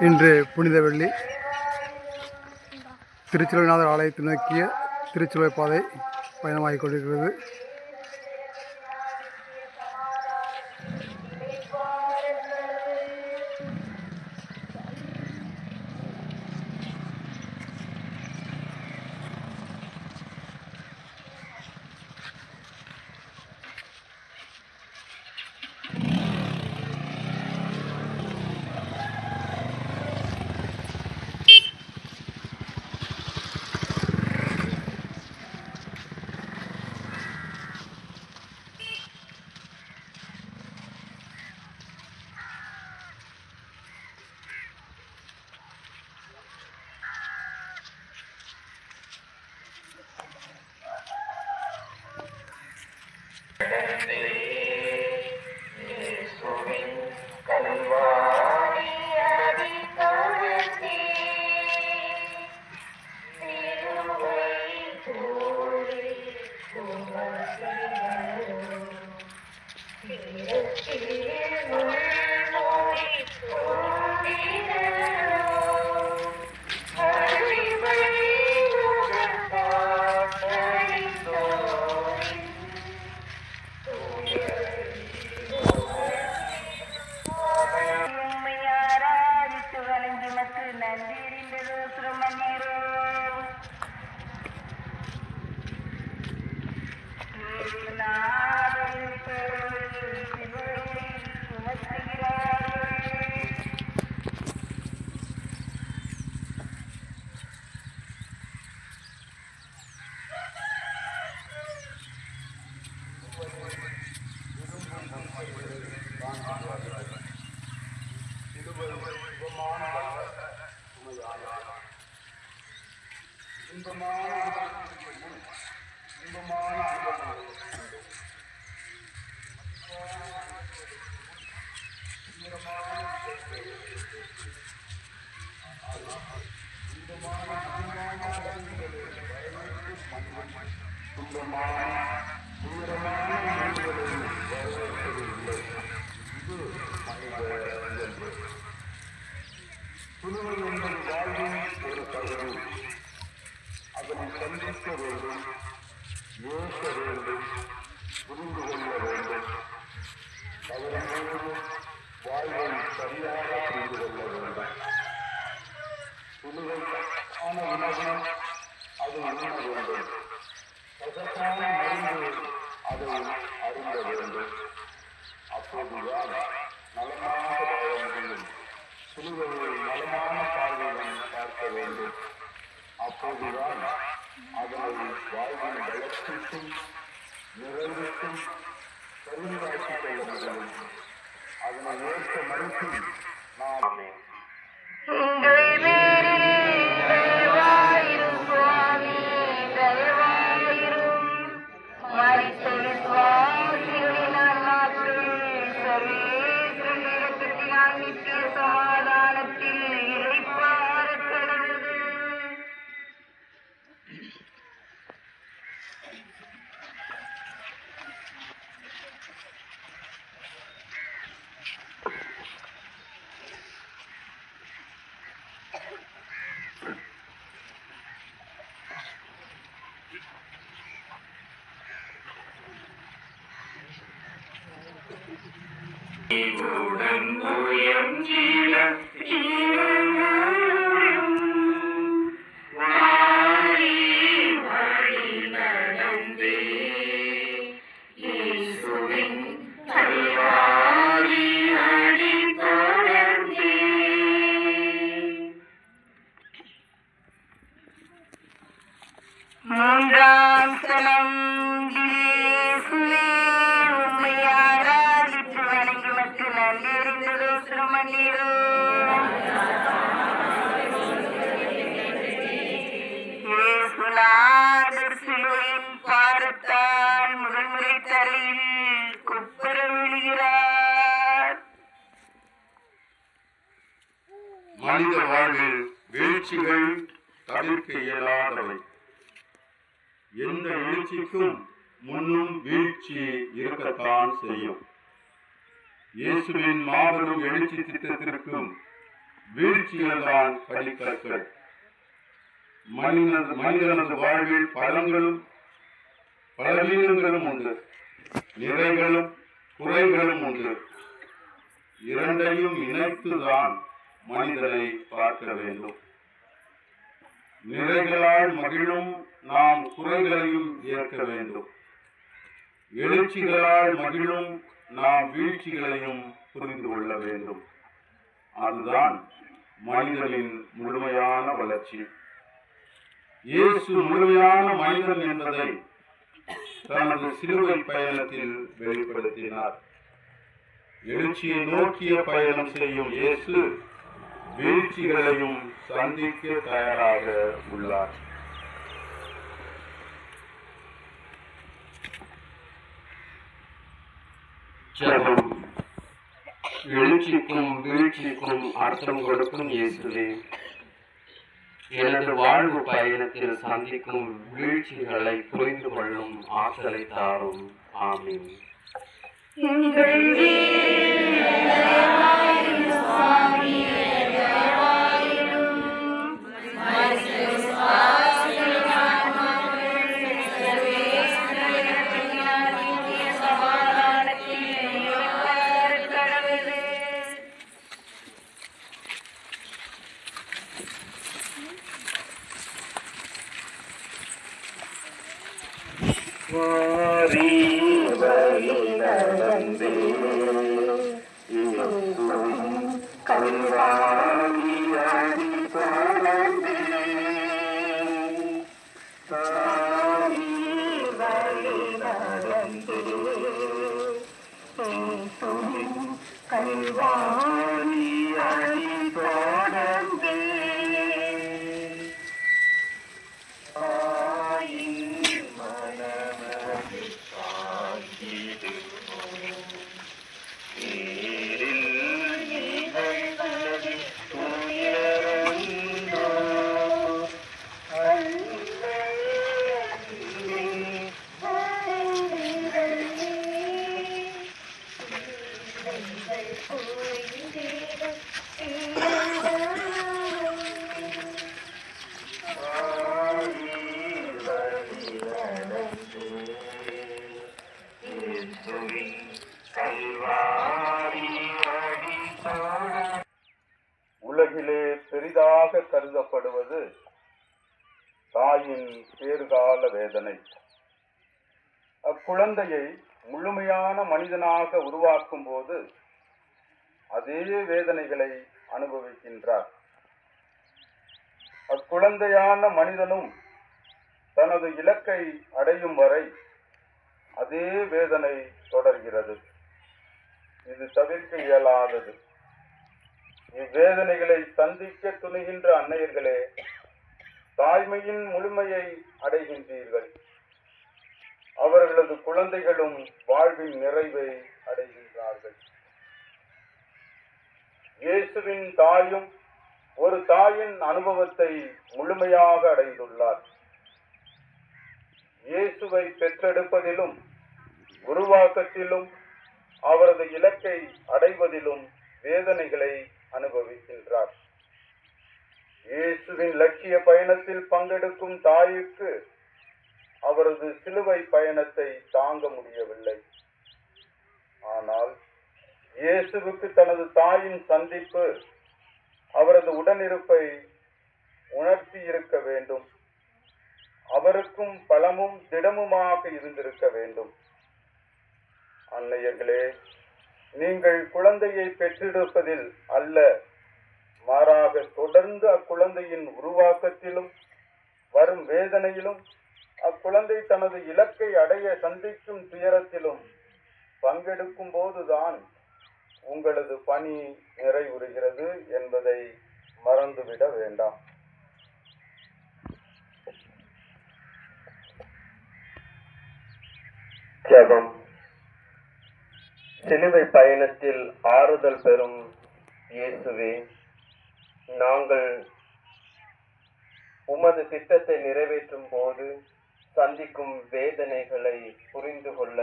இன்று புனித வெள்ளி. திருச்சிலுவைநாதர் ஆலயத்தை நோக்கிய திருச்சிலுவை பாதை பயணமாகிக் கொண்டிருக்கிறது. அதனை சந்திக்க வேண்டும், ஏற்க வேண்டும், புரிந்து கொள்ள வேண்டும். அதன் வாழ்வை சரியாக புரிந்து கொள்ள வேண்டும். புதுவைக்கான உணவு அதை உண்ண வேண்டும். கசப்பான மருந்து அதை அருந்த வேண்டும். அப்போதுதான் நலமாக வாழ முடியும். புதுவையை நலமான பார்வையுடன் பார்க்க வேண்டும். அப்போதுதான் அதனை வாழ்வின் வளர்ச்சிக்கும் நிறைவுக்கும் பெருமையாக்கிக் கொள்ள முடியும். அதனை ஏற்க மறுக்கும் நாம் மூன்றாம் சனம் பாரத்தால் முதன்முறை தரையில் குப்பர விழுகிறார். மனித வாழ்வில் வீழ்ச்சிகள் தவிர்க்க இயலாதவை. எந்த எழுச்சிக்கும் முன்னும் வீழ்ச்சி இருக்கத்தான் செய்யும். இயேசுவின் மாபெரும் எழுச்சி திட்டத்திற்கும் வீழ்ச்சிகள்தான் படிக்கற்கள். மனிதனது வாழ்வில் பலங்களும் பலவீனங்களும் உண்டு, நிறைகளும் குறைகளும் உண்டு. இரண்டையும் இணைத்துதான் மனிதனை பார்க்க வேண்டும். நிறைகளால் மகிழும் நாம் குறைகளையும் ஏற்க வேண்டும். எழுச்சிகளால் மகிழும் நாம் வீழ்ச்சிகளையும் புரிந்து கொள்ள வேண்டும். அதுதான் மனிதனின் முழுமையான வளர்ச்சி. இயேசு முழுமையான மனிதன் என்பதை தனது சிலுவை பயணத்தில் வெளிப்படுத்தினார். எழுச்சியை நோக்கிய பயணம் செய்யும் இயேசு வீழ்ச்சிகளையும் சந்திக்க தயாராக உள்ளார். ஜெபம். எழுச்சிக்கும் வீழ்ச்சிக்கும் அர்த்தம் கொடுக்கும் இயேசுவே, எனது வாழ்வு பயணத்தில் சந்திக்கும் வீழ்ச்சிகளை புரிந்து கொள்ளும் ஆற்றலை தாரும். ஆமீன். உலகிலே பெரிதாக கருதப்படுவது தாயின் பேறுகால வேதனை. அக்குழந்தையை முழுமையான மனிதனாக உருவாக்கும் போது அதே வேதனைகளை அனுபவிக்கின்றார். அக்குழந்தையான மனிதனும் தனது இலக்கை அடையும் வரை அதே வேதனை தொடர்கிறது. இது தவிர்க்க இயலாதது. இவ்வேதனைகளை சந்திக்க துணிகின்ற அன்னையர்களே, தாய்மையின் முழுமையை அடைகின்றீர்கள். அவர்களது குழந்தைகளும் வாழ்வின் நிறைவை அடைகின்றார்கள். இயேசுவின் தாயும் ஒரு தாயின் அனுபவத்தை முழுமையாக அடைந்துள்ளார். இயேசுவை பெற்றெடுப்பதிலும் உருவாக்கத்திலும் அவரது இலக்கை அடைவதிலும் வேதனைகளை அனுபவிக்கின்றார். இயேசுவின் லட்சிய பயணத்தில் பங்கெடுக்கும் தாய்க்கு அவரது சிலுவை பயணத்தை தாங்க முடியவில்லை. ஆனால் இயேசுவுக்கு தனது தாயின் சந்திப்பு அவரது உடனிருப்பை உணர்த்தி இருக்க வேண்டும். அவருக்கும் பலமும் திடமுமாக இருந்திருக்க வேண்டும். அன்னையர்களே, நீங்கள் குழந்தையை பெற்றெடுப்பதில் அல்ல, மாறாக தொடர்ந்து அக்குழந்தையின் உருவாக்கத்திலும் வரும் வேதனையிலும் அக்குழந்தை தனது இலக்கை அடைய சந்திக்கும் துயரத்திலும் பங்கெடுக்கும் போதுதான் உங்களது பணி நிறைவுறுகிறது என்பதை மறந்துவிட வேண்டாம். ஜெபம். சிலுவை பயணத்தில் ஆறுதல் பெறும் இயேசுவே, நாங்கள் உமது திட்டத்தை நிறைவேற்றும் போது சந்திக்கும் வேதனைகளை புரிந்து கொள்ள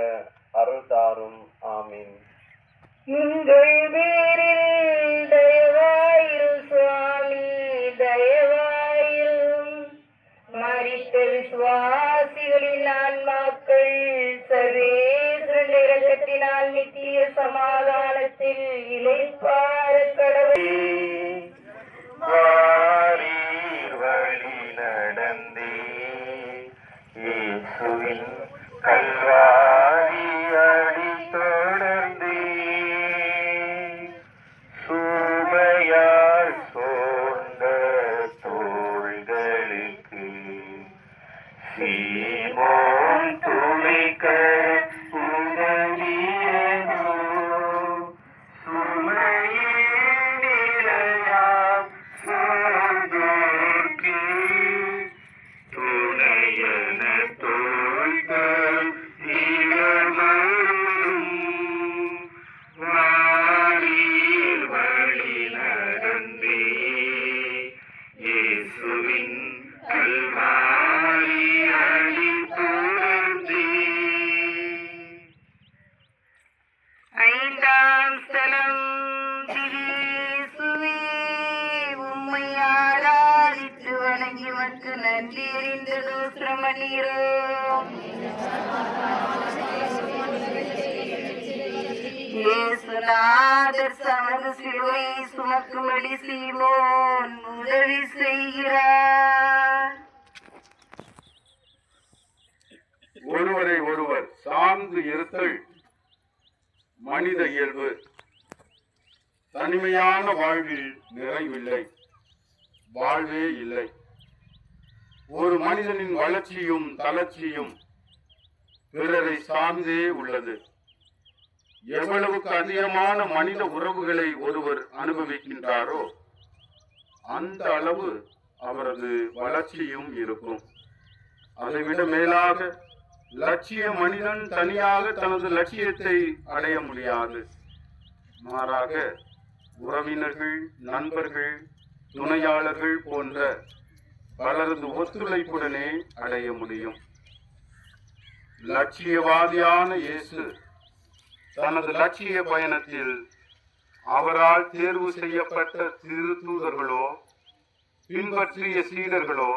அருள் தாரும். ஆமீன். உங்கள் பேரில் தயவாயிரு சமாதானத்தில் இளைப்பார கடவுள். வாரீர் வழி நடந்தே இயேசுவின் கல்வாரி அடி தொடர்ந்தே சுமையால் சோர்ந்த தோள்களுக்கு சீமோன் துணைக்க உதவியதோ சுமையின் நிலையாம் சோர்ந்தோர்க்கு துணையன தோள்கள் இளமரும் வாரீர் வழி நடந்தே இயேசுவின் கல்வாரி அடி தொடர்ந்தே. ஐந்தாம் ஸ்தலம். திரியேசுவே, உம்மை ஆராதித்து வணங்கி உமக்கு நன்றி அறிந்ததோ சிரமணீரோ. இயேசுநாதர் சமது சிலுவை சுமக்கும்படி சீமோன் உதவி செய்கிறார். ஒருவரை ஒருவர் சார்ந்து இருத்தல் மனித இயல்பு. தனிமையான வாழ்வில் நிறைவில்லை, வாழ்வே இல்லை. ஒரு மனிதனின் வளர்ச்சியும் தளர்ச்சியும் பிறரை சார்ந்தே உள்ளது. எவ்வளவுக்கு அதிகமான மனித உறவுகளை ஒருவர் அனுபவிக்கின்றாரோ அந்த அளவு அவரது வளர்ச்சியும் இருக்கும். அதைவிட மேலாக லட்சிய மனிதன் தனியாக தனது லட்சியத்தை அடைய முடியாது. மாறாக உறவினர்கள், நண்பர்கள், துணையாளர்கள் போன்ற பலரது ஒத்துழைப்புடனே அடைய முடியும். லட்சியவாதியான இயேசு தனது லட்சிய பயணத்தில் அவரால் தேர்வு செய்யப்பட்ட திருத்தூதர்களோ, பின்பற்றிய சீடர்களோ,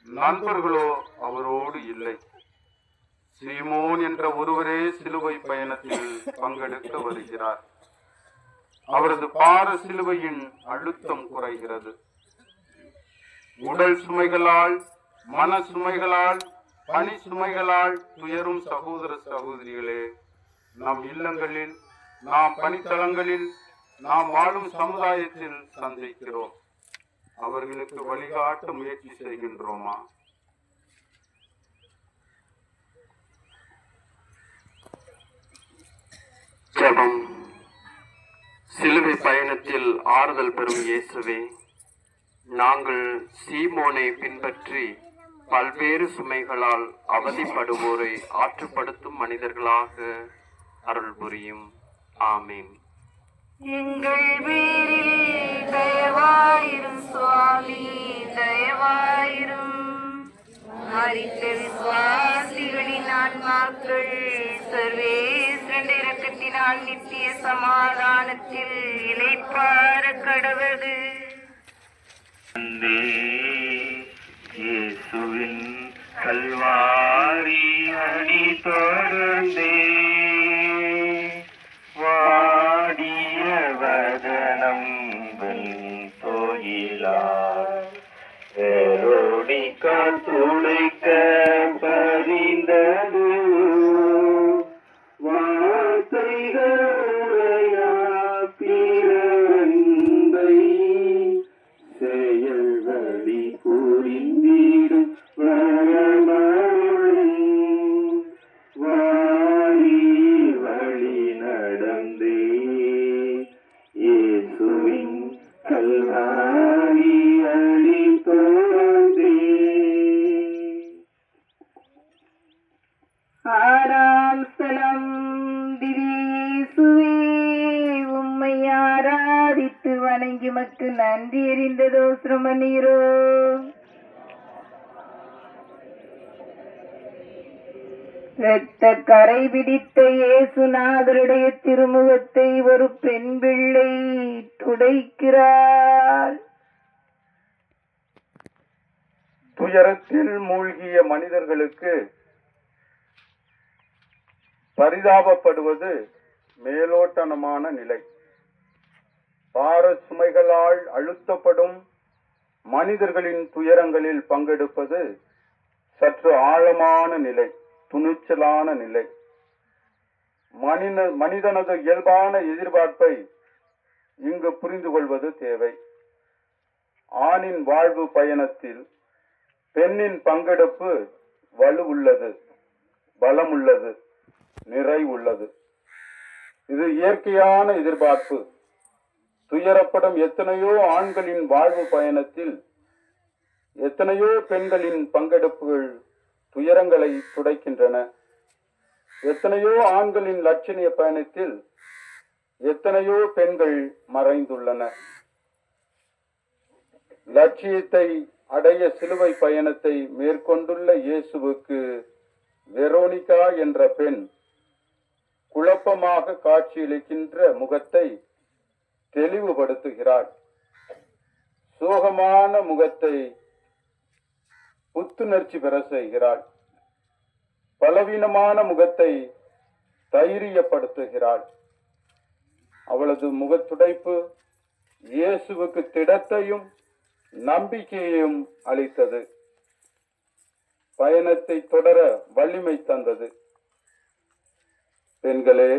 நண்பர்களோ அவரோடு இல்லை. சீமோன் என்ற ஒருவரே சிலுவை பயணத்தில் பங்கெடுக்க வருகிறார். அவரது பார சிலுவையின் அழுத்தம் குறைகிறது. உடல் சுமைகளால், மன சுமைகளால், பணி சுமைகளால் துயரும் சகோதர சகோதரிகளே, நம் இல்லங்களில், நாம் பணித்தளங்களில், நாம் வாழும் சமுதாயத்தில் சந்திக்கிறோம். அவர்களுக்கு வழிகாட்ட முயற்சி செய்கின்றோமா? ஜெபம். சிலுவை பயணத்தில் ஆறுதல் பெறும் இயேசுவே, நாங்கள் சீமோனை பின்பற்றி பல்வேறு சுமைகளால் அவதிப்படுவோரை ஆற்றுப்படுத்தும் மனிதர்களாக அருள் புரியும். ஆமீன். எங்கள் பேரில் தயவாயிரும் சுவாமி, தயவாயிரும். மரித்த விசுவாசிகளின் ஆன்மாக்கள் சர்வேஸ்வரன் இரக்கத்தினால் நித்திய சமாதானத்தில் இளைப்பார கடவது. இயேசுவின் கல்வாரி அடி தொடர்ந்தே வாடிய வதனம் தோயிலார் வேரோடிக்கா துளைக்க பறிந்தது வார்த்தைகள் பிறன்பை செயல் வழி புரிந்திடும் வரமருளும் வாரி வழி நடந்தே இயேசுவின் கல்வாரி அடி தொடர்ந்தே. ஆறாம் ஸ்தலம். திரியேசுவே, உம்மை ஆராதித்து வணங்கி மக்கு நன்றி எறிந்ததோ சிரமணீரோ. இரத்த கரை பிடித்த இயேசுநாதருடைய திருமுகத்தை ஒரு பெண் பிள்ளை துடைக்கிறார். துயரத்தில் மூழ்கிய மனிதர்களுக்கு பரிதாபப்படுவது மேலோட்டமான நிலை. பார சுமைகளால் அழுத்தப்படும் மனிதர்களின் துயரங்களில் பங்கெடுப்பது சற்று ஆழமான நிலை, துணிச்சலான நிலை. மனிதனது இயல்பான எதிர்பார்ப்பை இங்கு புரிந்து கொள்வது தேவை. ஆணின் வாழ்வு பயணத்தில் பெண்ணின் பங்கெடுப்பு வலுவுள்ளது, பலமுள்ளது, நிறைவுள்ளது. இது இயற்கையான எதிர்பார்ப்பு. துயரப்படும் எத்தனையோ ஆண்களின் வாழ்வு பயணத்தில் எத்தனையோ பெண்களின் பங்கெடுப்புகள் துயரங்களை துடைக்கின்றன. எத்தனையோ ஆண்களின் லட்சணிய பயணத்தில் எத்தனையோ பெண்கள் மறைந்துள்ளனர். லட்சியத்தை அடைய சிலுவை பயணத்தை மேற்கொண்டுள்ள இயேசுவுக்கு வெரோனிகா என்ற பெண் குழப்பமாக காட்சியளிக்கின்ற முகத்தை தெளிவுபடுத்துகிறாள். சோகமான முகத்தை புத்துணர்ச்சி பெற செய்கிறாள். பலவீனமான முகத்தை தைரியப்படுத்துகிறாள். அவளது முகத்துடைப்பு இயேசுவுக்கு திடத்தையும் நம்பிக்கையையும் அளித்தது. பயணத்தை தொடர வலிமை தந்தது. பெண்களே,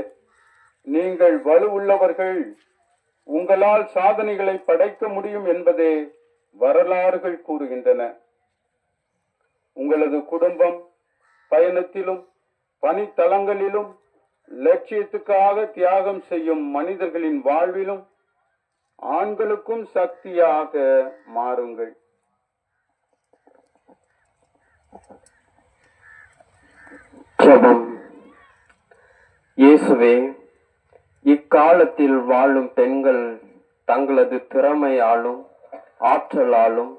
நீங்கள் வலுவுள்ளவர்கள், உங்களால் சாதனைகளை படைக்க முடியும் என்பதே வரலாறுகள் கூறுகின்றன. உங்களது குடும்பம் பயணத்திலும் பணித்தளங்களிலும் லட்சியத்துக்காக தியாகம் செய்யும் மனிதர்களின் வாழ்விலும் ஆண்களுக்கும் சக்தியாக மாறுங்கள். ஜெபம். இயேசுவே, இக்காலத்தில் வாழும் பெண்கள் தங்களது திறமையாலும் ஆற்றலாலும்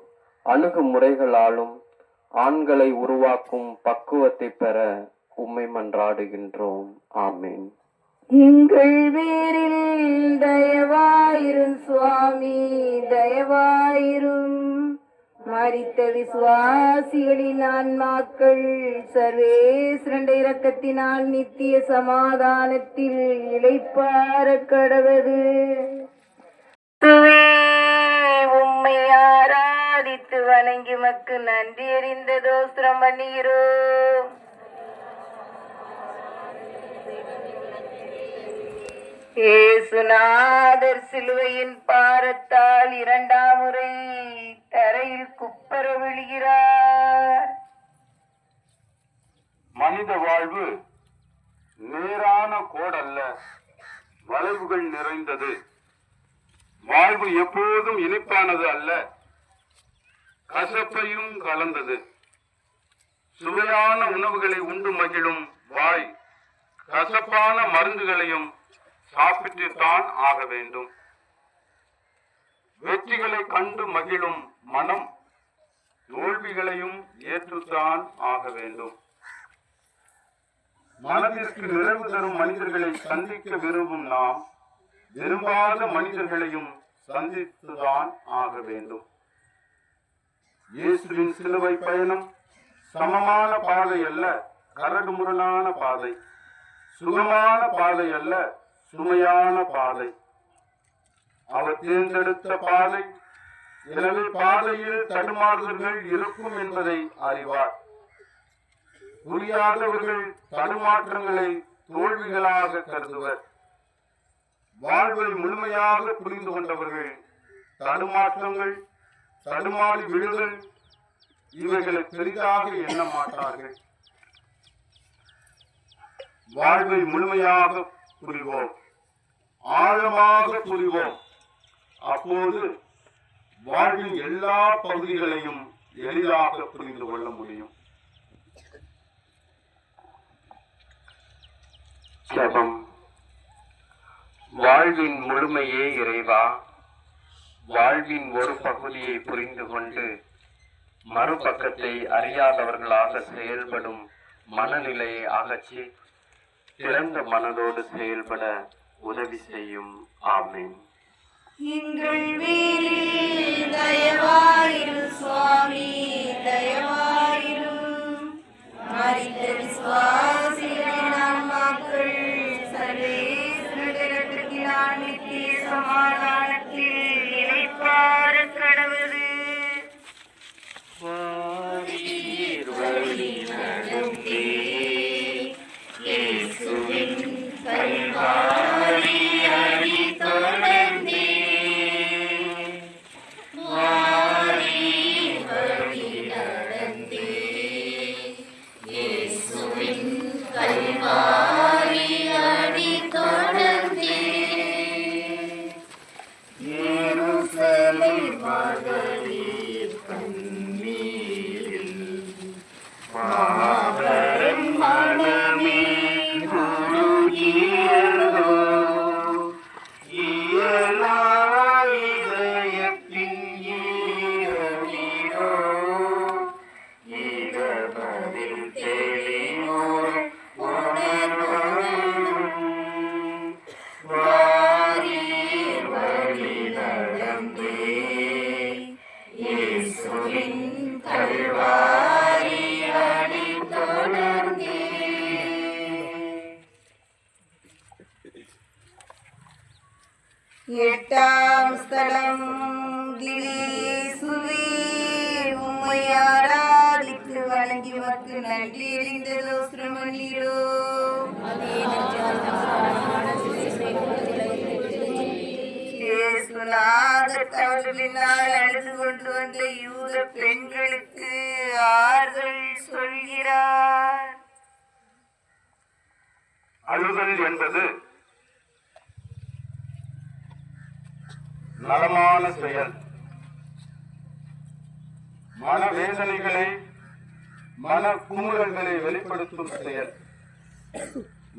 அணுகுமுறைகளாலும் ஆண்களை உருவாக்கும் பக்குவத்தை பெற உம்மை மன்றாடுகின்றோம். ஆமீன். எங்கள் பேரில் தயவாயிரும் சுவாமி, தயவாயிரும். மரித்த விசுவாசிகளின் ஆன்மாக்கள் சர்வேஸ்வரன் இரக்கத்தினால் நித்திய சமாதானத்தில் இளைப்பாற கடவது. உம்மை ஆராதித்து வணங்கி மக்கு நன்றி அறிந்த தோஸ்திரம் பண்ணுகிறோம். ஏசுநாதர் சிலுவையின் பாரத்தால் இரண்டாம் முறை தரையில் குப்பர விழுகிறார். மனித வாழ்வு நேரான கோடல்ல, வளைவுகள் நிறைந்தது. வாழ்வு எப்போதும் இனிப்பானது அல்ல, கசப்பையும் கலந்தது. சுவையான உணவுகளை உண்டு மகிழும் வாய் கசப்பான மருந்துகளையும் சாப்பிட்டுத்தான் ஆக வேண்டும். வெற்றிகளை கண்டு மகிழும் மனம் தோல்விகளையும் ஏற்றுத்தான் ஆக வேண்டும். மனதிற்கு நிறைவு தரும் மனிதர்களை சந்திக்க விரும்பும் நாம் விரும்பாத மனிதர்களையும் சந்தித்துதான் ஆக வேண்டும். இயேசுவின் சிலுவை பயணம் சமமான பாதை அல்ல, கரடுமுரடான பாதை. சுகமான பாதை அல்ல, சுமையான பாதை. அவர் தேர்ந்தெடுத்த பாதை. எனவே பாதையில் தடுமாறுதல்கள் இருக்கும் என்பதை அறிவார். புரியாதவர்கள் தடுமாற்றங்களை தோல்விகளாக கருதுவர். வாழ்வை முழுமையாக புரிந்து கொண்டவர்கள் தடுமாற்றங்கள், தடுமாறி விழுதல் இவைகளை பெரிதாக எண்ண மாட்டார்கள். வாழ்வை முழுமையாக புரிவோம், ஆழமாக புரிவோம். அப்போது வாழ்வின் எல்லா பகுதிகளையும் எளிதாக புரிந்து கொள்ள முடியும். ஜெபம். வாழ்வின் முழுமையே இறைவா, வாழ்வின் ஒரு பகுதியை புரிந்து கொண்டு மறுபக்கத்தை அறியாதவர்களாக செயல்படும் மனநிலையை அகற்றி திறந்த மனதோடு செயல்பட உதவி செய்யும். ஆமீன். எங்கள் வீரில் தயவாயிரும் சுவாமி, தயவாயிரும். மரித்த விசுவாசிகளின் ஆன்மாக்கள் சர்வேஸ்வரன் நித்திய சமாதானத்தில் இளைப்பாற கடவுது. வாரீர் வழி நடந்தே இயேசுவின் கல்வாரி அடி தொடர்ந்தே. வாரீர் வழி நடந்தே இயேசுவின் கல்வாரி அடி தொடர்ந்தே. எருசலேம் மகளிர் கண்ணீரில் மாபெரும் மனமே குறுகியதோ. இயலா இதயத்தின் ஈரநீரோ. இடமதில் தெளிவோர் உணர்வோடும். வாரீர் வழி நடந்தே இயேசுவின் கல்வாரி அடி தொடர்ந்தே. எட்டாம் ஸ்தலம். இயேசுவே, உம்மை ஆராதித்து வணங்கி மக்கு நன்றி அறிந்ததோ சிரமணீரோ. இயேசுநாதர் தவறுகளினால் அழுது கொண்டு வந்த யூத பெண்களுக்கு ஆறுதல் சொல்கிறார். அழுதல் என்பது நலமான செயல். மனவேதனைகளை, மன குமுறல்களை வெளிப்படுத்தும் செயல்.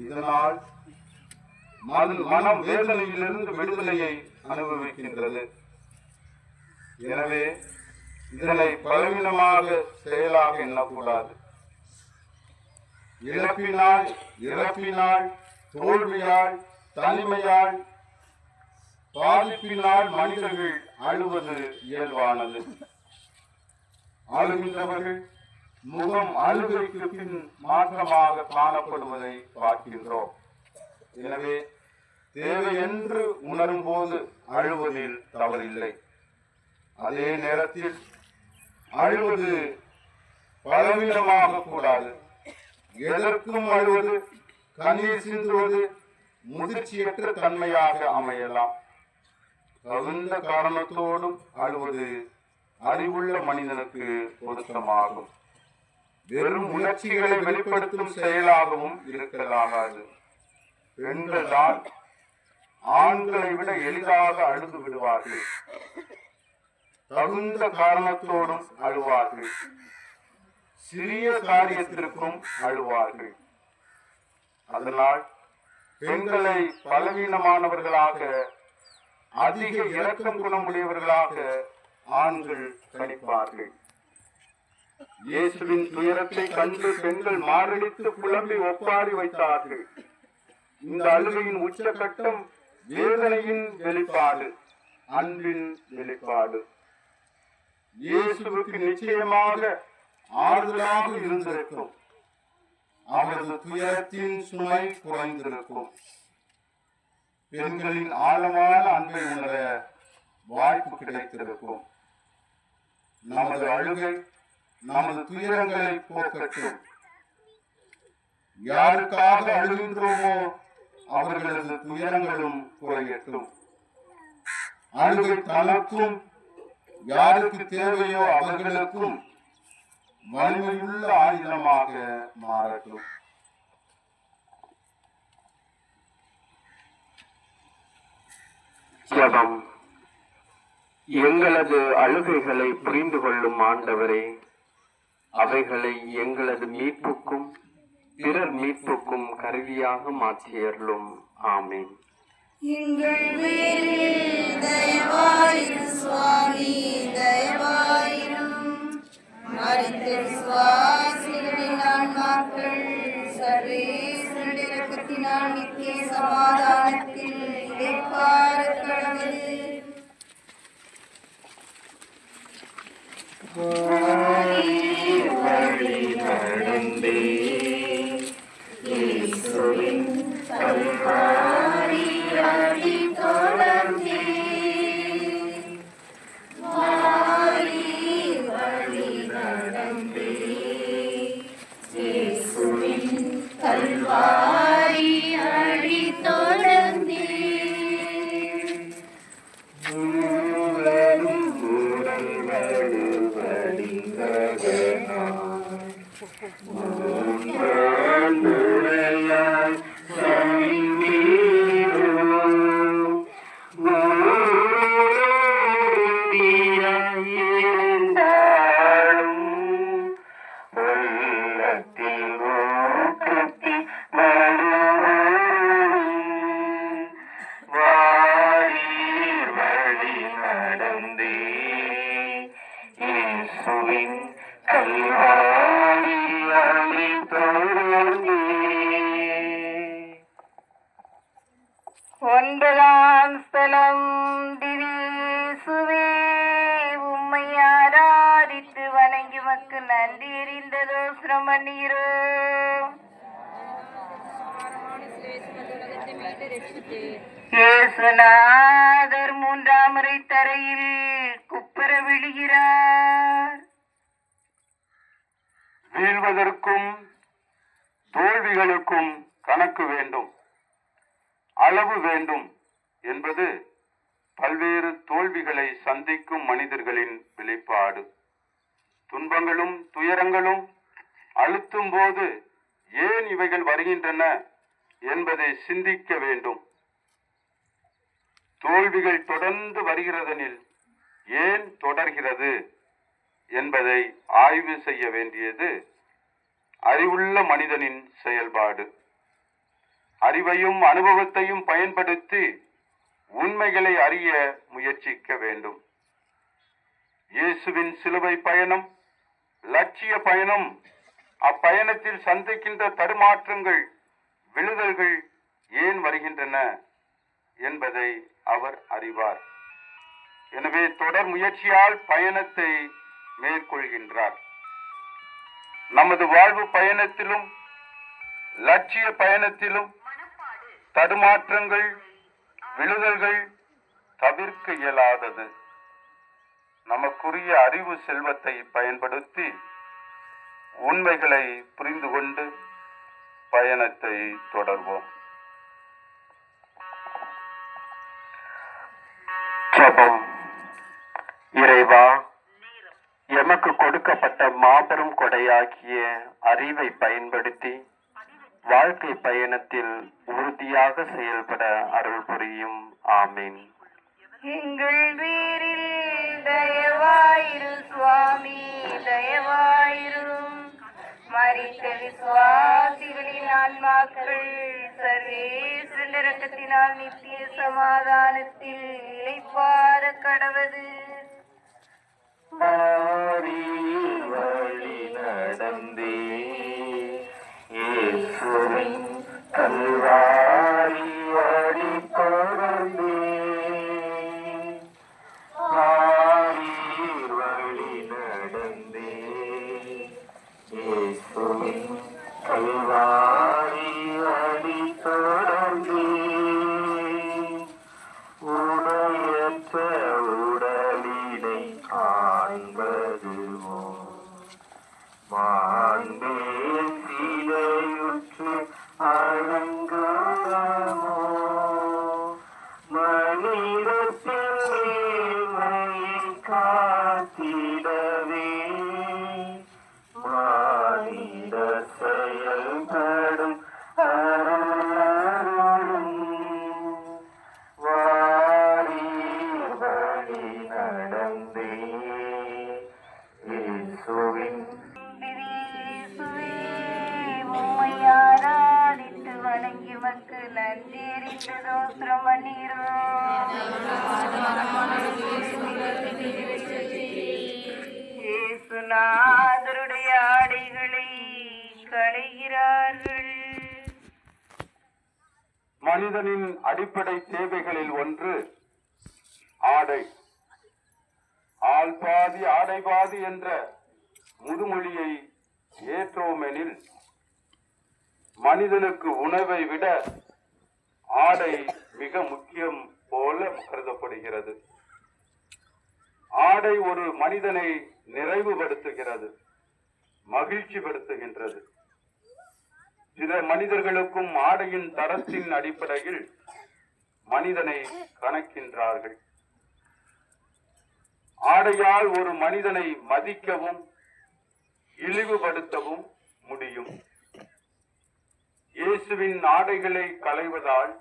இதனால் மனம் வேதனையிலிருந்து விடுதலையை அனுபவிக்கின்றது. எனவே இதனை பலவீனமாக செயலாக எண்ணக்கூடாது. இறப்பினால், தோல்வியால், தனிமையால், பாதிப்பினால் மனிதர்கள் அழுவது இயல்பானது. அழுகின்றவர்கள் முகம் அழுகைக்கு பின் மாற்றமாக காணப்படுவதை பார்க்கின்றோம். எனவே தேவை என்று உணரும் போது அழுவதில் தவறில்லை. அதே நேரத்தில் அழுவது பலவீனமாக கூடாது. எதற்கும் அழுவது, கண்ணீர் சிந்துவது முதிர்ச்சியற்ற தன்மையாக அமையலாம். தகுந்த காரணத்தோடும் அழுவது அறிவுள்ள மனிதனுக்கு பொருத்தமாகும். வெறும் உணர்ச்சிகளை வெளிப்படுத்தும் செயலாகவும் இருக்கலாகாது. பெண்கள் தான் ஆண்களை விட எளிதாக அழுது விடுவார்கள். தகுந்த காரணத்தோடும் அழுவார்கள். சிறிய காரியத்திற்கும் அழுவார்கள். அதனால் பெண்களை பலவீனமானவர்களாக, அதிக இரக்கம் குணமுடையவர்களாக ஆண்கள் கணிப்பார்கள். இயேசுவின் துயரத்தை கண்டு பெண்கள் மாரடித்து புலம்பி ஒப்பாரி வைத்தார்கள். இந்த அழுகையின் உச்சகட்டம் வேதனையின் வெளிப்பாடு, அன்பின் வெளிப்பாடு. இயேசுவுக்கு நிச்சயமாக ஆறுதலாக இருந்திருக்கும். அவரது துயரத்தின் சுமை குறைந்திருக்கும். பெண்களின் ஆழமான அன்பை உணர வாய்ப்பு கிடைத்திருக்கும். நமது அழுகை நமது துயரங்களை போக்கட்டும். யாருக்காக அழுகின்றோமோ அவர்களது துயரங்களும் குறையட்டும். அழுகை தனக்கும், யாருக்கு தேவையோ அவர்களுக்கும் வலிமையுள்ள ஆயுதமாக மாறட்டும். ஜெபம். எங்களது அழுகைகளை புரிந்து கொள்ளும் ஆண்டவரே, அவைகளை எங்களது மீட்புக்கும் பிறர் மீட்புக்கும் கருவியாக மாற்றியருளும். ஆமென். எங்கள் பேரில் தயவாயிரும் சுவாமி, தயவாயிரும். மரித்த விசுவாசிகளின் ஆன்மாக்கள் சர்வேஸ்வரனுடைய இரக்கத்தினால் நித்திய சமாதானத்தில் இளைப்பாற கடவுது. வழி நடந்தே இயேசுவின் கல்வாரி அடி தொடர்ந்தே. என்பதாம் ஸ்தலம். திவேசுவே உம்மை ஆராதித்து வணங்கி மக்கு நன்றி எறிந்ததோ சிரமணீரோ. இயேசுநாதர் மூன்றாம் முறை தரையில் குப்புற விழுகிறார். வீழ்வதற்கும் தோல்விகளுக்கும் கணக்கு வேண்டும், அளவு வேண்டும் என்பது பல்வேறு தோல்விகளை சந்திக்கும் மனிதர்களின் வெளிப்பாடு. துன்பங்களும் துயரங்களும் அழுத்தும் போது ஏன் இவைகள் வருகின்றன என்பதை சிந்திக்க வேண்டும். தோல்விகள் தொடர்ந்து வருகிறதெனில் ஏன் தொடர்கிறது என்பதை ஆய்வு செய்ய வேண்டியது அறிவுள்ள மனிதனின் செயல்பாடு. அறிவையும் அனுபவத்தையும் பயன்படுத்தி உண்மைகளை அறிய முயற்சிக்க வேண்டும். இயேசுவின் சிலுவை பயணம் லட்சிய பயணம். அப்பயணத்தில் சந்திக்கின்ற தடுமாற்றங்கள், விழுதல்கள் ஏன் வருகின்றன என்பதை அவர் அறிவார். எனவே தொடர் முயற்சியால் பயணத்தை மேற்கொள்கின்றார். நமது வாழ்வு பயணத்திலும் லட்சிய பயணத்திலும் தடுமாற்றங்கள், விழுதல்கள் தவிர்க்க இயலாதது. நமக்குரிய அறிவு செல்வத்தை பயன்படுத்தி உண்மைகளை புரிந்து கொண்டு பயணத்தை தொடர்வோம். ஜெபம். இறைவா, எமக்கு கொடுக்கப்பட்ட மாபெரும் கொடையாகிய அறிவை பயன்படுத்தி வாழ்க்கை பயணத்தில் உறுதியாக செயல்பட அருள் புரியும். ஆமீன். எங்கள் வீரில் தயவாயிரு சுவாமி, தயவாயிரும். மரித்த விசுவாசிகளின் ஆன்மாக்கள் சர்வேஸ்வரன் இரக்கத்தினால் நித்திய சமாதானத்தில் இளைப்பாற கடவது. வழி நடந்தே இயேசுவின் கல்வாரி அடி தொடர்ந்தே, வழி நடந்தே இயேசுவின் கல்வாரி அடி தொடர்ந்தே, உடையற்ற உடலினை காண்பதுவோ மாண்பே சீதையுற்று அலங்காரமோ, மனிதத்தின் மேன்மையை காத்திடவே மானிட செயல்படும் அருளும் வாரி வழி நடந்தே இயேசுவின் உம்மை ஆராதித்து வணங்கி மக்கு நன்றி எறிந்ததோ சிரமணீரோ. இயேசுநாதருடைய ஆடைகளை களைகிறார்கள். மனிதனின் அடிப்படை தேவைகளில் ஒன்று ஆடை. ஆள் பாதி ஆடை பாதி என்ற முதுமொழியை ஏற்றோமெனில் மனிதனுக்கு உணவை விட ஆடை மிக முக்கியம் போல கருதப்படுகிறது. ஆடை ஒரு மனிதனை நிறைவுபடுத்துகிறது, மகிழ்ச்சிப்படுத்துகின்றது. சில மனிதர்களுக்கும் ஆடையின் தரத்தின் அடிப்படையில் மனிதனை கணக்கின்றார்கள். ஆடையால் ஒரு மனிதனை மதிக்கவும் இழிவுபடுத்தவும் முடியும். இயேசுவின் ஆடைகளை களைவதால்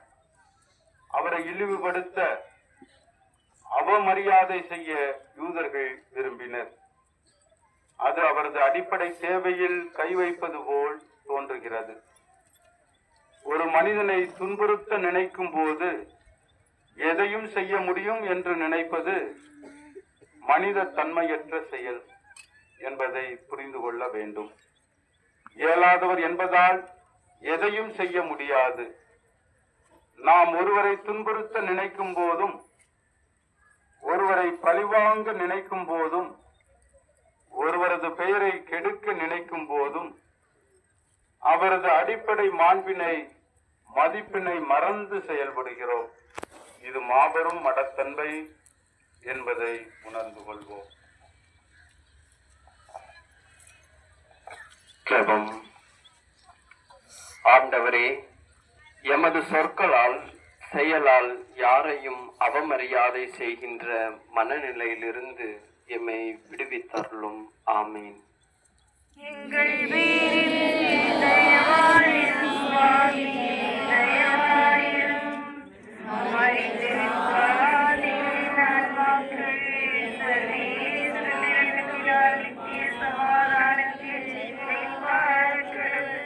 அவரை இழிவுபடுத்த, அவமரியாதை செய்ய யூதர்கள் விரும்பினர். அது அவரது அடிப்படை தேவையில் கை வைப்பது போல் தோன்றுகிறது. ஒரு மனிதனை துன்புறுத்த நினைக்கும் போது எதையும் செய்ய முடியும் என்று நினைப்பது மனித தன்மையற்ற செயல் என்பதை புரிந்து கொள்ள வேண்டும். இயலாதவர் என்பதால் எதையும் செய்ய முடியாது. நாம் ஒருவரை துன்புறுத்த நினைக்கும் போதும், ஒருவரை பழிவாங்க நினைக்கும் போதும், ஒருவரது பெயரை கெடுக்க நினைக்கும் போதும் அவரது அடிப்படை மாண்பினை மதிப்பினை மறந்து செயல்படுகிறோம். இது மாபெரும் மடத்தன்மை என்பதை உணர்ந்து கொள்வோம். ஜெபம். ஆண்டவரே, எமது சொற்களால் செயலால் யாரையும் அவமரியாதை செய்கின்ற மனநிலையிலிருந்து எம்மை விடுவித்தருளும். ஆமீன். எங்கள் பேரில் தயவாயிரும் சுவாமி, தயவாயிரும். மரித்திருக்காதே நன்மக்கள் சர்வேஸ்வரனிடத்தினால் நித்திய சமாதானத்தில் இளைப்பாறுகிறது.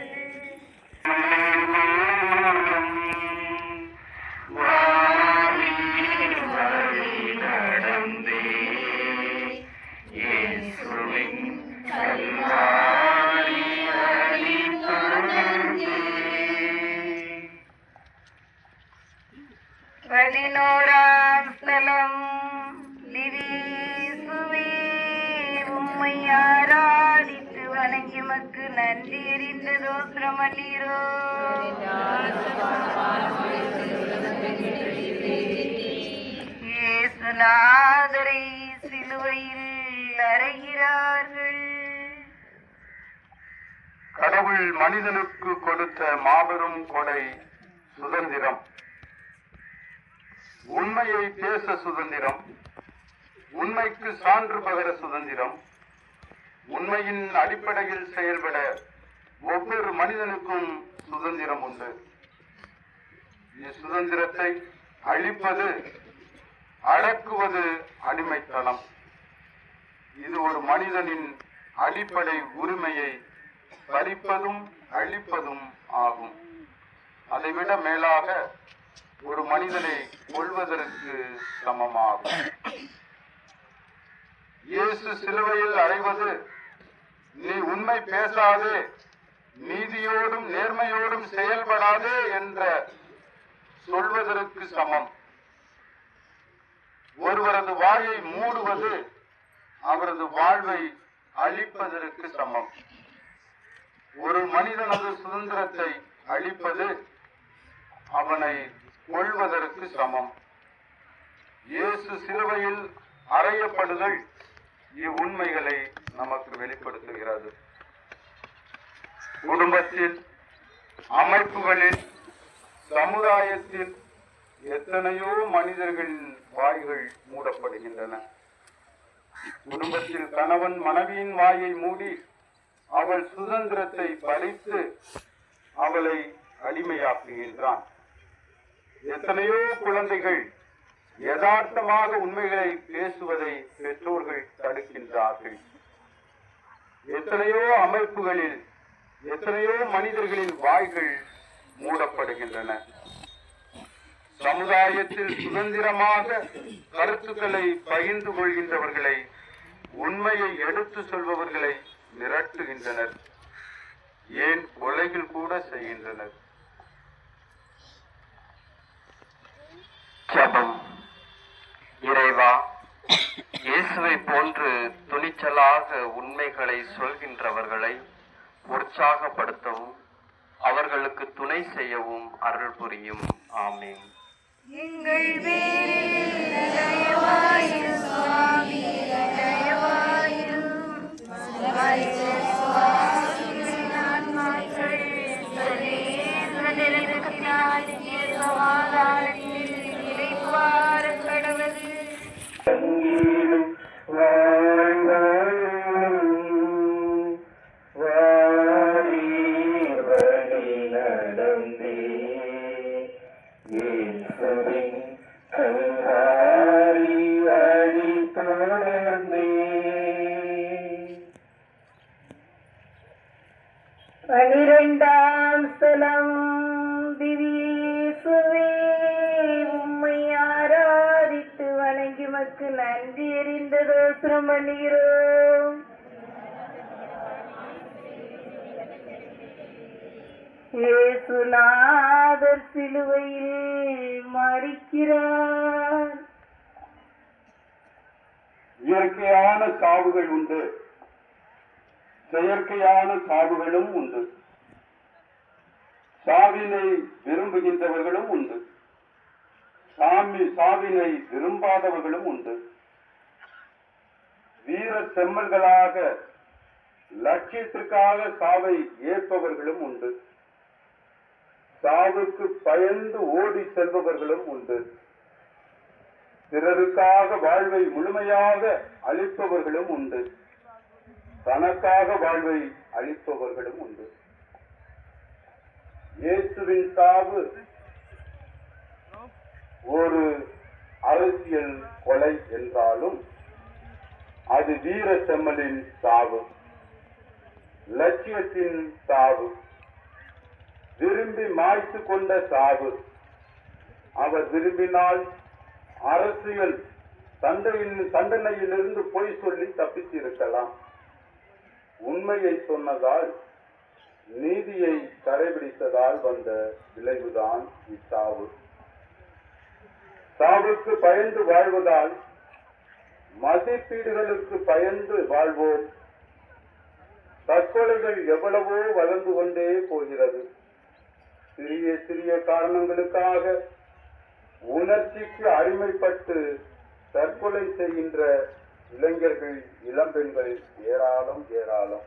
பதினோராம் ஸ்தலம். லிவிசுவே, உம்மை ஆராதித்து வணங்கி மக்கு நன்றி எறிந்த தோத்திரமல்லீரோ. இயேசுநாதரை சிலுவையில் அறைகிறார்கள். கடவுள் மனிதனுக்கு கொடுத்த மாபெரும் கொடை சுதந்திரம். உண்மையை பேச சுதந்திரம், உண்மைக்கு சான்று பகர சுதந்திரம், உண்மையின் அடிப்படையில் செயல்பட ஒவ்வொரு மனிதனுக்கும் சுதந்திரம் உண்டு. இச்சுதந்திரத்தை அழிப்பது, அடக்குவது அடிமைத்தனம். இது ஒரு மனிதனின் அடிப்படை உரிமையை பறிப்பதும் அழிப்பதும் ஆகும். அதைவிட மேலாக ஒரு மனிதனை கொல்வதற்கு சமமாகும். இயேசு சிலுவையில் அறைவது, நீ உண்மை பேசாதே, நீதியோடும் நேர்மையோடும் செயல்படாதே என்ற சொல்வதற்கு சமம். ஒருவரது வாயை மூடுவது அவரது வாழ்வை அழிப்பதற்கு சமம். ஒரு மனிதனது சுதந்திரத்தை அழிப்பது அவனை கொள்வதற்கு சமம். இயேசு சிலுவையில் அறையப்படுதல் இவ்வுண்மைகளை நமக்கு வெளிப்படுத்துகிறது. குடும்பத்தில், அமைப்புகளில், சமுதாயத்தில் எத்தனையோ மனிதர்களின் வாய்கள் மூடப்படுகின்றன. குடும்பத்தில் கணவன் மனைவியின் வாயை மூடி அவள் சுதந்திரத்தை பறித்து அவளை அடிமையாக்குகின்றான். எத்தனையோ குழந்தைகள் யதார்த்தமாக உண்மைகளை பேசுவதை பெற்றோர்கள் தடுக்கின்றார்கள். எத்தனையோ அமைப்புகளில் எத்தனையோ மனிதர்களின் வாய்கள் மூடப்படுகின்றன. சமுதாயத்தில் சுதந்திரமாக கருத்துக்களை பகிர்ந்து கொள்கின்றவர்களை, உண்மையை எடுத்து சொல்பவர்களை மிரட்டுகின்றனர். ஏன் கொலைகள் கூட செய்கின்றனர். ஜெபம். இறைவா, இயேசுவை போன்று துணிச்சலாக உண்மைகளை சொல்கின்றவர்களை உற்சாகப்படுத்தவும் அவர்களுக்கு துணை செய்யவும் அருள் புரியும். ஆமீன். எங்கள் பேரில் தயவாயிரும் சுவாமி, தயவாயிரும். ஆன்மாக்கள் சர்வேஸ்வரனிடத்தினால் நித்திய சமாதானத்தில் இளைப்பாறக் கடவது. பனிரெண்டாம் ஸ்தலம். திவ்யேசுவே, உம்மை ஆராதித்து வணங்கி மக்கு நன்றி எறிந்த தோத்திரம் பண்ணுகிறோம். இயேசுநாதர் சிலுவையில் மரிக்கிறார். இயற்கையான சாவுகள் உண்டு, செயற்கையான சாவுகளும் உண்டு. சாவினை விரும்புகின்றவர்களும் உண்டு, சாவினை விரும்பாதவர்களும் உண்டு. வீர செம்மல்களாக லட்சியத்திற்காக சாவை ஏற்பவர்களும் உண்டு. சாவுக்கு பயந்து ஓடி செல்பவர்களும் உண்டு. பிறருக்காக வாழ்வை முழுமையாக அளிப்பவர்களும் உண்டு. தனக்காக வாழ்வை அளிப்பவர்களும் உண்டு. இயேசுவின் சாவு ஒரு அரசியல் கொலை என்றாலும் அது வீர செம்மலின் சாவு, லட்சியத்தின் சாவு, விரும்பி மாய்த்து கொண்ட சாவு. அவர் விரும்பினால் அரசியல் தண்டனையிலிருந்து பொய் சொல்லி தப்பித்திருக்கலாம். உண்மையை சொன்னதால், நீதியை கடைபிடித்ததால் வந்த விளைவுதான் இச்சாவு. சாவுக்கு பயந்து வாழ்வதால் மதிப்பீடுகளுக்கு பயந்து வாழ்வோம். தற்கொலைகள் எவ்வளவோ வளர்ந்து கொண்டே போகிறது. சிறிய சிறிய காரணங்களுக்காக உணர்ச்சிக்கு அடிமைப்பட்டு தற்கொலை செய்கின்ற இளைஞர்கள், இளம்பெண்கள் ஏராளம் ஏராளம்.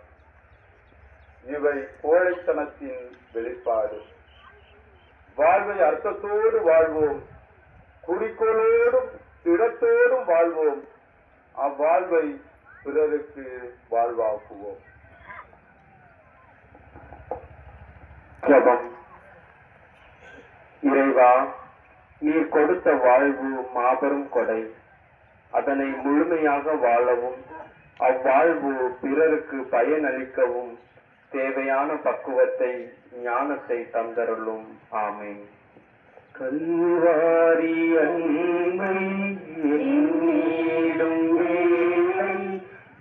இவை கோழைத்தனத்தின் வெளிப்பாடு. வாழ்வை அர்த்தத்தோடு வாழ்வோம், குறிக்கோளோடும் திடத்தோடும் வாழ்வோம். அவ்வாழ்வை பிறருக்கு வாழ்வாக்குவோம். ஜெபம். இறைவா, நீர் கொடுத்த வாழ்வு மாபெரும் கொடை. அதனை முழுமையாக வாழவும், அவ்வாழ்வு பிறருக்கு பயனளிக்கவும் தேவையான பக்குவத்தை, ஞானத்தை தந்தருளும். ஆமென். கல்வாரி அன்பை எண்ணிடும் வேளை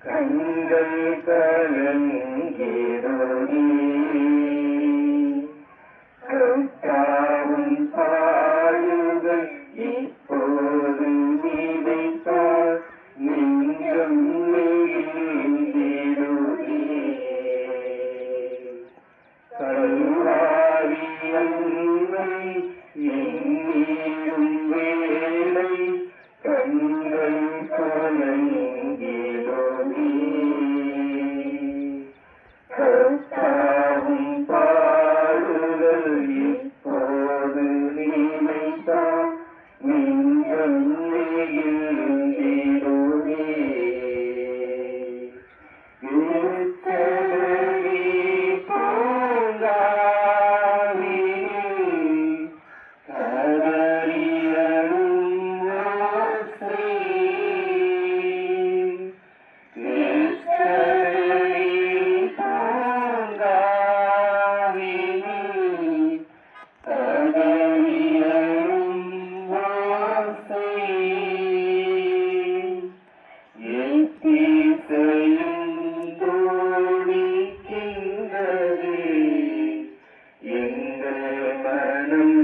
கண்கள் கலங்கிடுதே. கர்த்தாவின் பாடுகள் இப்போது நினைத்தால் நெஞ்சம் நெகிழ்ந்திடுதே. கல்வாரி அன்பை எண்ணிடும் வேளை கண்கள் கலங்கிடுதே. கர்த்தாவின் பாடுகள் இப்போது நினைத்தால் நெஞ்சம் நெகிழ்ந்திடுதே. இத்தனை பூங்காவிலே கதறியழும் ஓசை. இத்தனை பூங்காவிலே கதறியழும் ஓசை. எத்திசையும் தோணிக்கின்றது எங்கள் மனம்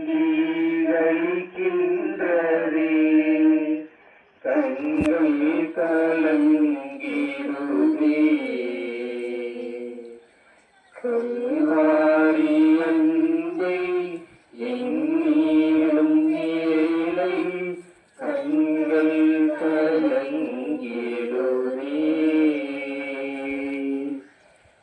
கீழைக்கின்றது. கண்கள் கலங்கிடுதே. கல்வாரி அன்பை எண்ணிடும் வேளை கண்கள் கலங்கிடுதே.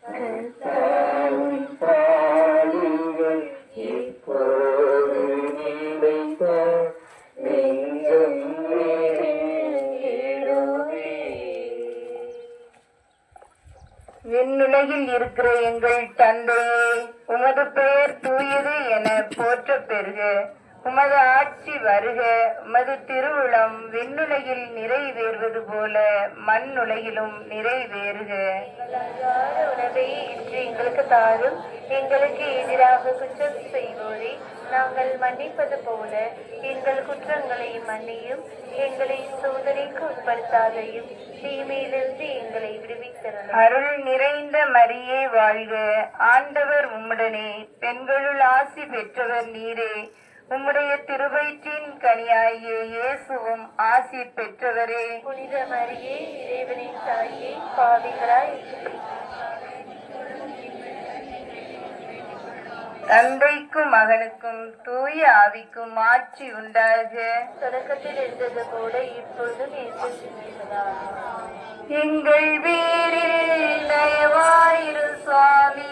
கர்த்தாவின் பாடுகள் இப்போது நினைத்தால் நெஞ்சம் நெகிழ்ந்திடுதே. விண்ணுலகில் இருக்கிற எங்கள் தந்தையே, உமது பெயர் தூயது என போற்றப் பெறுக. உமது ஆட்சி வருக. உமது திருவுளம் விண்ணுலகில் நிறைவேறுவது போல மண்ணுலகிலும் நிறைவேறுக. உணவை இன்று எங்களுக்கு தாரும். எங்களுக்கு எதிராக குற்றம் செய்வோரை நாங்கள் மன்னிப்பது போல எங்கள் குற்றங்களை மன்னியும், எங்களை சோதனைக்கு உட்படுத்தாதையும், தீமையிலிருந்து எங்களை விடுவித்தரணும். அருள் நிறைந்த மரியே வாழ்க, ஆண்டவர் உம்முடனே, பெண்களுள் ஆசி பெற்றவர் நீரே. உம்முடைய திருவயிற்றின் கனியாகிய இயேசுவும் ஆசி பெற்றவரே. புனித மரியே, இறைவனின் தாயே, பாவிகளாய் தந்தைக்கும் மகனுக்கும் தூய ஆவிக்கும் ஆட்சி உண்டாக. தொடக்கத்தில் இருந்தது போல இப்பொழுதும் எங்கள் வீரில் தயவாயிரும் சுவாமி,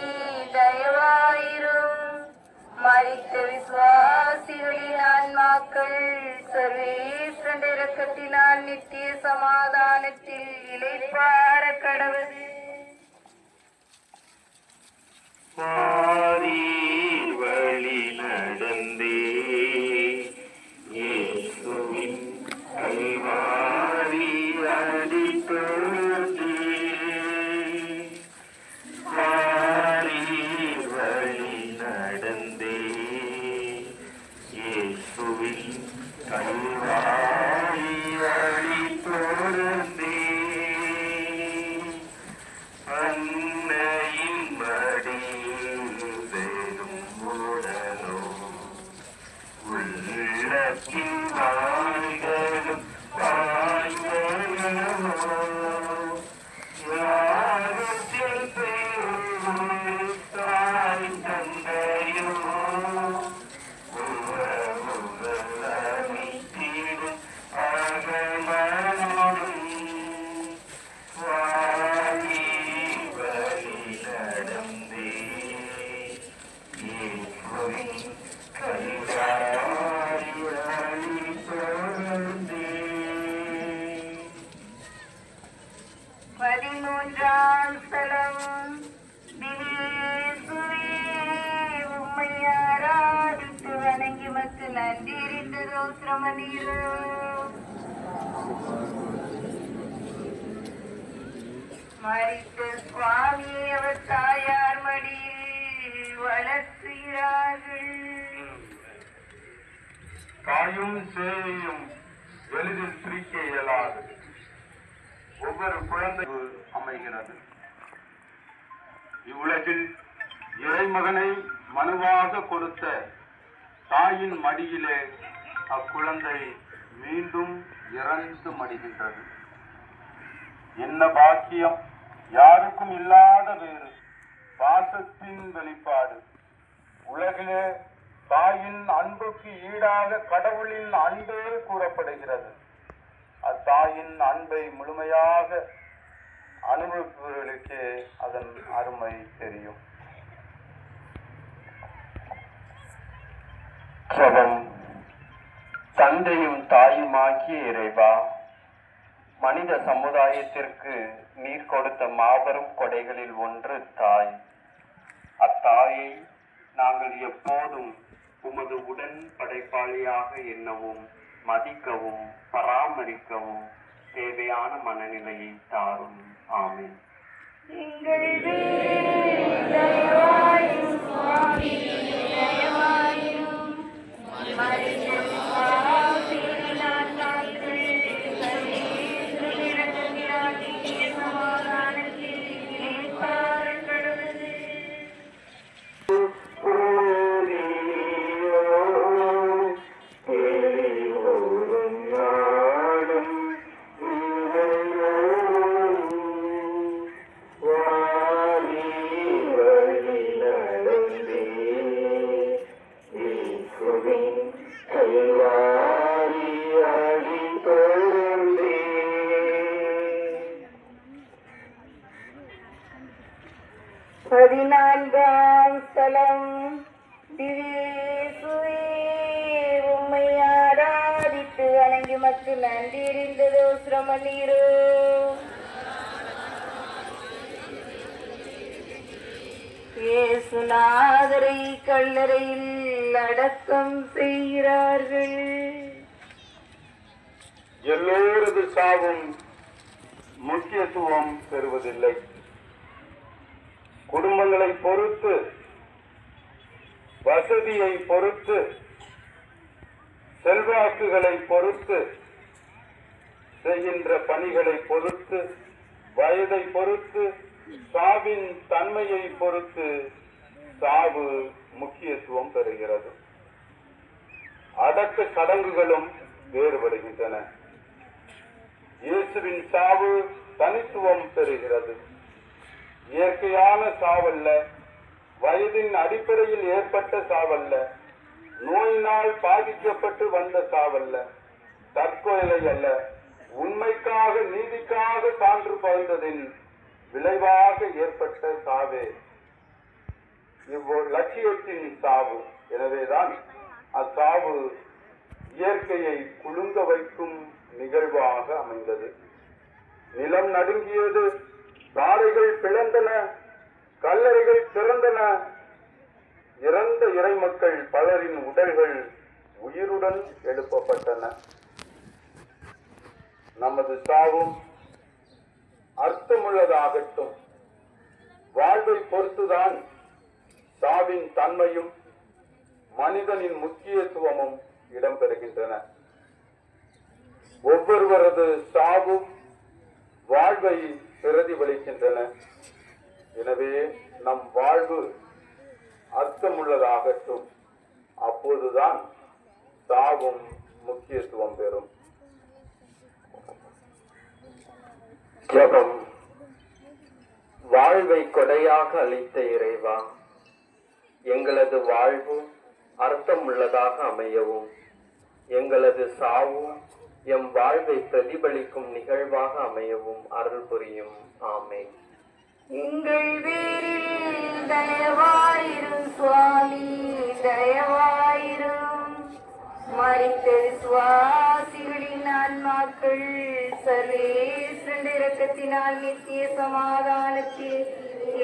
தயவாயிரும். மரித்த விசுவாசிகளின் ஆன்மாக்கள் சர்வேஸ்வரன் இரக்கத்தினால் நித்திய சமாதானத்தில் இளைப்பாற கடவுள். வழி நடந்தே இயேசுவின் கல்வாரி அடித்தோர்ந்தே, வழி நடந்தே இயேசுவின் கல்வாரி அடித்தோர்ந்தே, அன்னையின் மடியில் வெறும் உடலோ உள்ளத்தின் வாய்களும் வாய்களோ யாகத்தில் பெரும் தாய் தந்தையோ உறவுகள் அமைத்திடும் அகமனோடும் பதிமூன்றாம் ஸ்தலம். உம்மை ஆராதித்து வணங்கி மக்கு நன்றி தோத்திரமணியோ. மரித்த சுவாமியை அவர் தாயார் மடியில் வளர்த்துகிறார்கள். தாயும் சேயும் எளிதில் பிரிக்க இயலாது. ஒவ்வொரு குழந்தையும் அமைகிறது. இவ்வுலகில் இறைமகனை மனுவாக கொடுத்த தாயின் மடியிலே அக்குழந்தை மீண்டும் இறந்து மடிகின்றது. என்ன பாக்கியம்! யாருக்கும் இல்லாத வேறு பாசத்தின் வெளிப்பாடு. உலகிலே தாயின் அன்புக்கு ஈடாக கடவுளின் அன்பே கூறப்படுகிறது. அத்தாயின் அன்பை முழுமையாக அனுபவிப்பவர்களுக்கே அதன் அருமை தெரியும். ஜெபம். தந்தையும் தாயுமாகிய இறைவா, மனித சமுதாயத்திற்கு நீர் கொடுத்த மாபெரும் கொடைகளில் ஒன்று தாய். அத்தாயை நாங்கள் எப்போதும் உமது உடன் படைப்பாளியாக எண்ணவும், மதிக்கவும், பராமரிக்கவும் தேவையான மனநிலையை தாரும். ஆமென். பதினான்காம் ஸ்தலம். உம்மை ஆராதித்து வணங்கி மக்கு நன்றி எறிந்ததோ சிரமநீரோ. இயேசுநாதரை கல்லறையில் அடக்கம் செய்கிறார்கள். எல்லோரது சாவும் முக்கியத்துவம் பெறுவதில்லை. குடும்பங்களை பொறுத்து வசதியை பொறுத்து, செல்வாக்குகளை பொறுத்து, செய்கின்ற பணிகளை பொறுத்து, வயதை பொறுத்து, சாவின் தன்மையை பொறுத்து சாவு முக்கியத்துவம் பெறுகிறது. அடக்க சடங்குகளும் வேறுபடுகின்றன. இயேசுவின் சாவு தனித்துவம் பெறுகிறது. இயற்கையான சாவல்ல, வயதின் அடிப்படையில் ஏற்பட்ட சாவல்ல, நோயினால் பாதிக்கப்பட்டு வந்த சாவல்ல, தற்கொலை அல்ல, உண்மைக்காக நீதிக்காக சான்று பகிர்ந்ததின் விளைவாக ஏற்பட்ட சாவே லட்சியத்தின் சாவு. எனவேதான் அச்சாவு இயற்கையை குலுங்க வைக்கும் நிகழ்வாக அமைந்தது. நிலம் நடுங்கியது, பாறைகள் பிளந்தன, கல்லறைகள் திறந்தன. இறந்த இறைமக்கள் பலரின் உடல்கள் உயிருடன் எழுப்பப்பட்டன. நமது சாவும் அர்த்தமுள்ளதாகட்டும். வாழ்வை பொறுத்துதான் சாவின் தன்மையும் மனிதனின் முக்கியத்துவமும் இடம்பெறுகின்றன. ஒவ்வொருவரது சாவும் வாழ்வை பிரதிபலிக்கின்றன. எனவே நம் வாழ்வு அர்த்தமுள்ளதாகட்டும். அப்போதுதான் சாவும் முக்கியத்துவம் பெறும். ஜெபம். வாழ்வை கொடையாக அளித்த இறைவா, எங்களது வாழ்வு அர்த்தம் உள்ளதாக அமையவும், எங்களது சாவும் எம் வாழ்வை பிரதிபலிக்கும் நிகழ்வாக அமையவும் அருள் புரியும். ஆமென். எங்கள் பேரில் தயவாயிரும் சுவாமி, தயவாயிரும். மரித்த சுவாசிகளின் ஆன்மாக்கள் சர்வேஸ்வரன் இரக்கத்தினால் நித்திய சமாதானத்தில்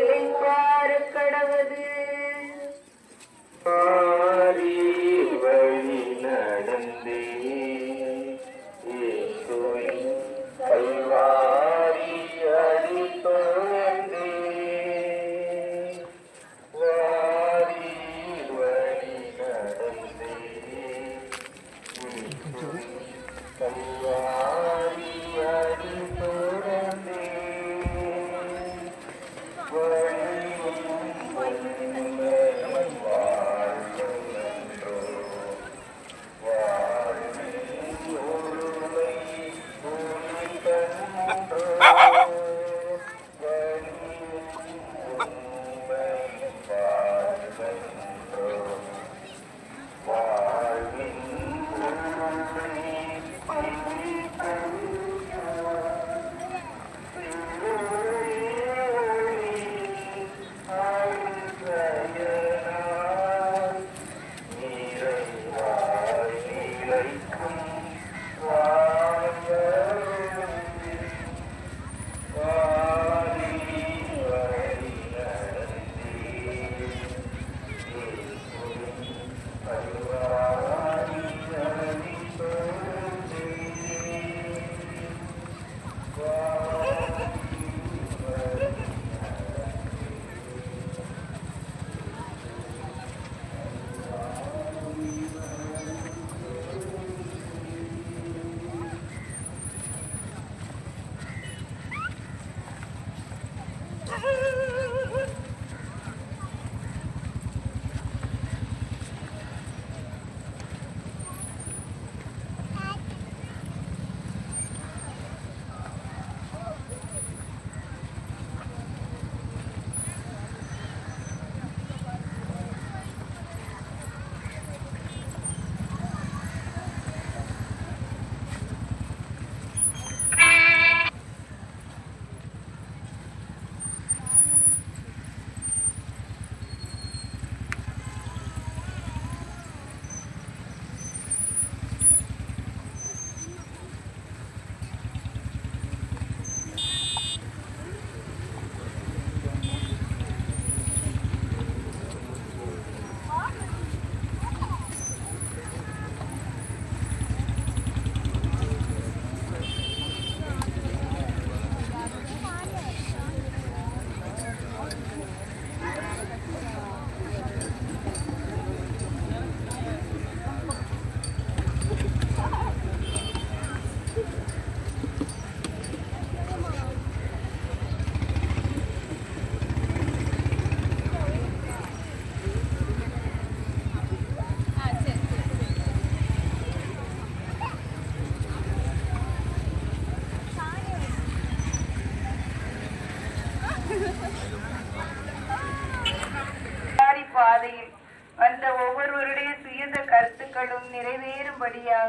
இளைப்பார கடவது. வழி நடந்தே கல்வாரி அடி தோன்றே, வாரி வழி நடந்தே கல்வாரி அடி தோன்றே, வாழ்வின்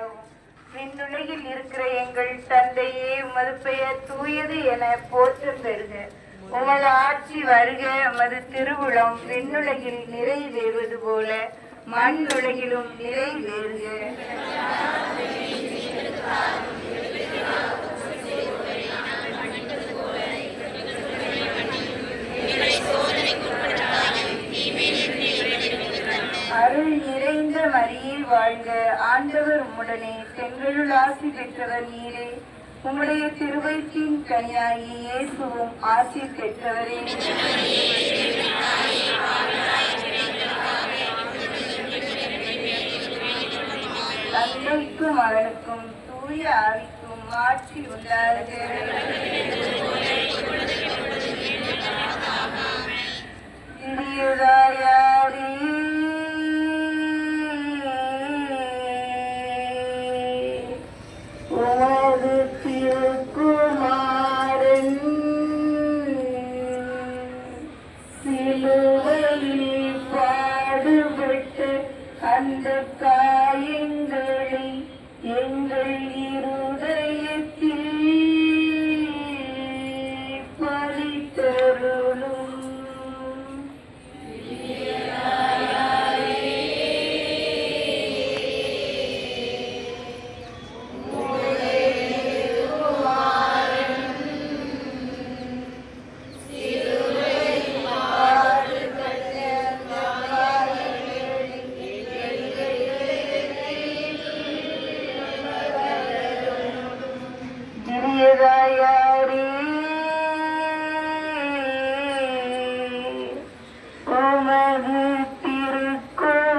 இறங்கவும். விண்ணுலகில் இருக்கிற எங்கள் தந்தையே, உமது பெயர் தூயது என போற்றம் பெறுக. உமது ஆட்சி வருக. உமது திருவுளம் விண்ணுலகில் நிறைவேறுவது போல மண்ணுலகிலும் நிறைவேறுக. அருள் நிறைந்த மரியே வாழ்க. ஆண்டவர் உம்முடனே, பெண்களுள் ஆசி பெற்றவர் நீரே. உம்முடைய திருவயிற்றின் கனியாகி இயேசுவும் ஆசி பெற்றவரே. தந்தைக்கும் மகனுக்கும் தூய ஆவிக்கும் ஆட்சி உண்டாக. சிறியதாயாரே, உமது திருக்குமாரன் சிலுவையில் பாடுபட்டு அந்த காயங்களை எங்கள் இருதயத்தில் பறித்தருளும். சிறியதாயாரே, உமது திருக்குமாரன்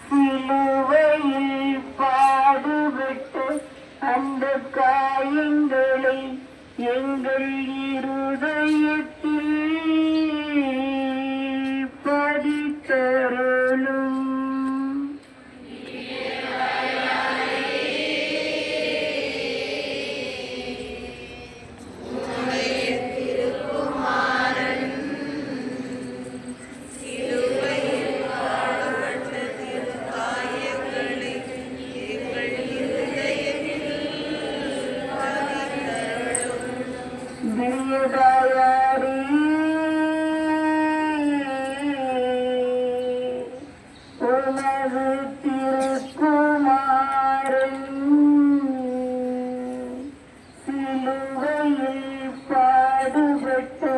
சிலுவையில் பாடுபட்டு அந்த காயங்களை எங்கள் இருதயத்தில் பதித்தருளும். சிறியதாயாரே, உமது திருக்குமாரன் சிலுவையில் பாடுபட்டு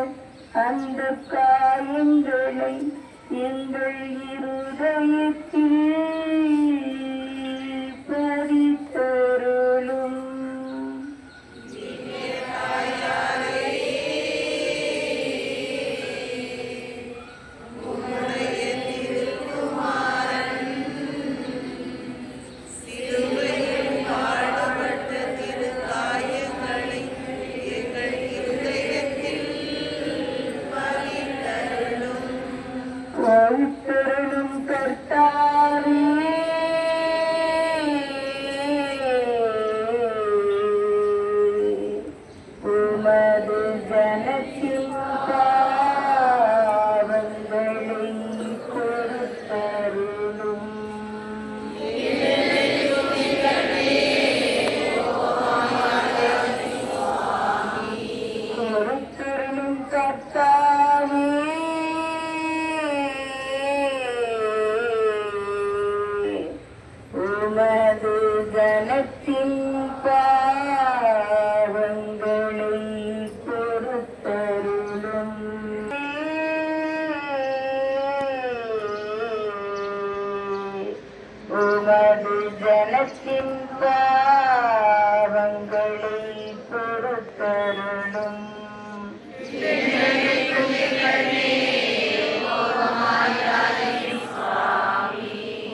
அந்த காயங்களை எங்கள் இருதயத்தில் பதித்தருளும். பவித்தருளும் கர்த்தாவே, உமது ஜனத்தின் பாவங்களை பொறுத்தருளும். பொறுத்தருளும் கர்த்தாவே, உமது ஜனத்தின் பாவங்களை பொறுத்தருளும். உமது ஜனத்தின் பாவங்களை பொறுத்தருளும்.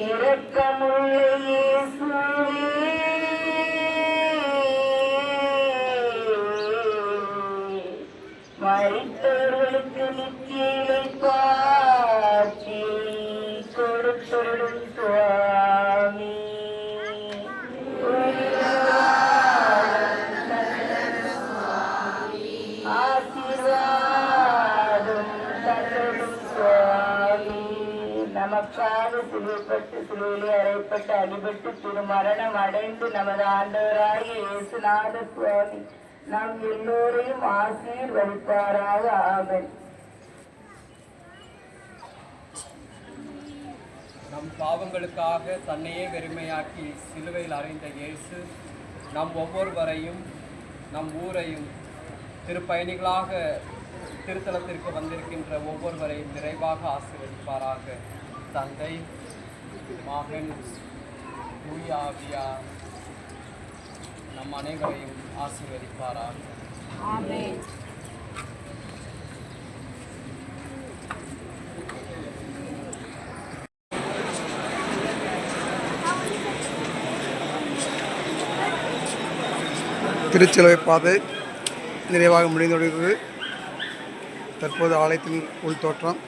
இரக்கமுள்ள இயேசுவே, மரித்தவர்களுக்கு நித்திய பாட்சி கொடுத்தருளும் சுவாமி. ஆசீர்வாதம் தந்தருளும் சுவாமி. நமக்காக சிலுவையிலே அறையப்பட்டு அடிபட்டு திருமரணம் அடைந்து நமது ஆண்டவராகிய இயேசுநாத சுவாமி நம் எல்லோரையும் ஆசீர்வதிப்பாராக. ஆமென். நம் பாவங்களுக்காக தன்னையே வெறுமையாக்கி சிலுவையில் அறைந்த இயேசு நம் ஒவ்வொருவரையும் நம் ஊரையும் திருப்பயணிகளாக திருத்தலத்திற்கு வந்திருக்கின்ற ஒவ்வொருவரையும் நிறைவாக ஆசீர்வதிப்பாராக. தந்தை, மகன், தூய ஆவியார் நம் அனைவரையும் ஆசீர்வதிப்பாராக. ஆமென். திருச்சிலுவை பாதை நிறைவாக முடிந்துள்ளது. தற்போது ஆலயத்தின் உள் தோற்றம்.